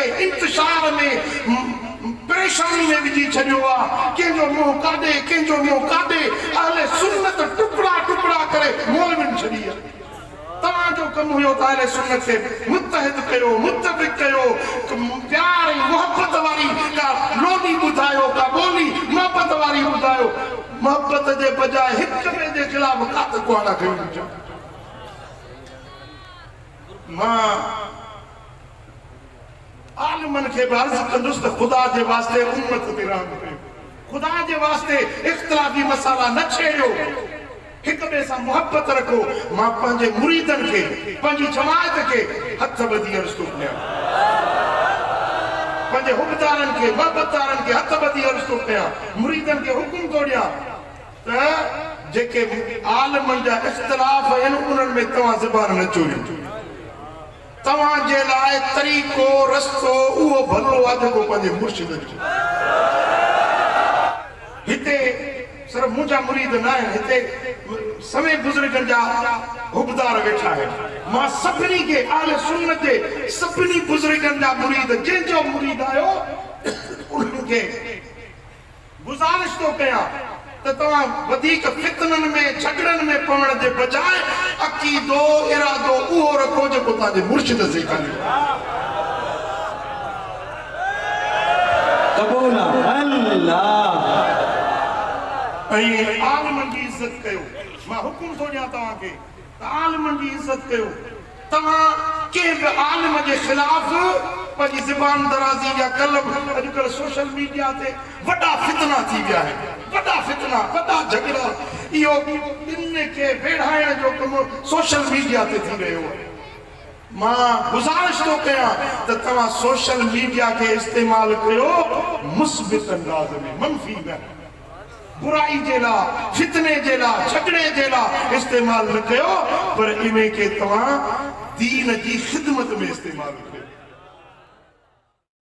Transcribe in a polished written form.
के इंतशार में परेशानी में विझी छॾियो आहे कंहिंजो मुंहुं काढे कंहिंजो मुंहुं काढे अहले सुन्नत टुकड़ा टुकड़ा करे मोलविन छॾी आहे तव्हांजो कमु हुयो त अहले सुन्नत खे मुत्तहिद कयो मुत्तफ़िक़ कयो प्यार ऐं मोहब्बत वारी का लोनी ॿुधायो का ॿोली मोहब्बत वारी ॿुधायो मोहब्बत जे बजाए हिक ॿिए जे ख़िलाफ़ कात कुआड़ा कयूं मां आलिमन के अर्ज़ कंदुसि त ख़ुदा जे वास्ते उम्मत ते रहम कयो ख़ुदा जे वास्ते इख़्तिलाफ़ी मसाला न छेड़ियो हिक ॿिए सां मोहब्बत रखो मां पंहिंजे मुरीदन खे पंहिंजी जमात खे हथ ॿधी अर्ज़ थो कयां पंहिंजे हुबदारनि खे मोहब्बतदारनि खे हथ ॿधी अर्ज़ थो कयां मुरीदन खे हुकुम थो ॾियां त जेके आलिमन जा इख़्तिलाफ़ आहिनि उन्हनि में तव्हां ज़बान न चोरियो तव्हांजे लाइ तरीक़ो रस्तो उहो भलो आहे जेको पंहिंजे मुर्शिद जो हिते सिर्फ़ मुंहिंजा मुरीद न आहिनि हिते समय बुज़ुर्गनि जा हुबदार वेठा आहिनि मां सभिनी खे अहले सुन्नत जे सभिनी बुज़ुर्गनि जा मुरीद जंहिंजो मुरीद आहियो उन्हनि खे गुज़ारिश थो कयां त तव्हां वधीक फितननि में झगड़नि में पवण जे बजाए अक़ीदो इरादो उहो रखो जेको तव्हांजे मुर्शिद सेखारियो क़बूल अल्लाह ऐं आलिमन जी इज़त कयो मां हुकुम थो ॾियां तव्हांखे त आलिमन जी इज़त कयो तव्हां कंहिं बि आलिम जे ख़िलाफ़ पंहिंजी ज़बान दराज़ी या कलम अॼुकल्ह सोशल मीडिया ते वॾा फितना थी विया आहिनि वॾा फितना वॾा झगड़ा इहो इन खे वेढ़ाइण जो कमु सोशल मीडिया ते थी रहियो आहे मां गुज़ारिश थो कयां त तव्हां सोशल मीडिया खे इस्तेमालु कयो मुस्बित अंदाज़ में मनफ़ी में बुराई जे लाइ फितने जे लाइ झगड़े जे लाइ इस्तेमालु न कयो पर इन्हे खे तव्हां दीन जी ख़िदमत में इस्तेमालु कयो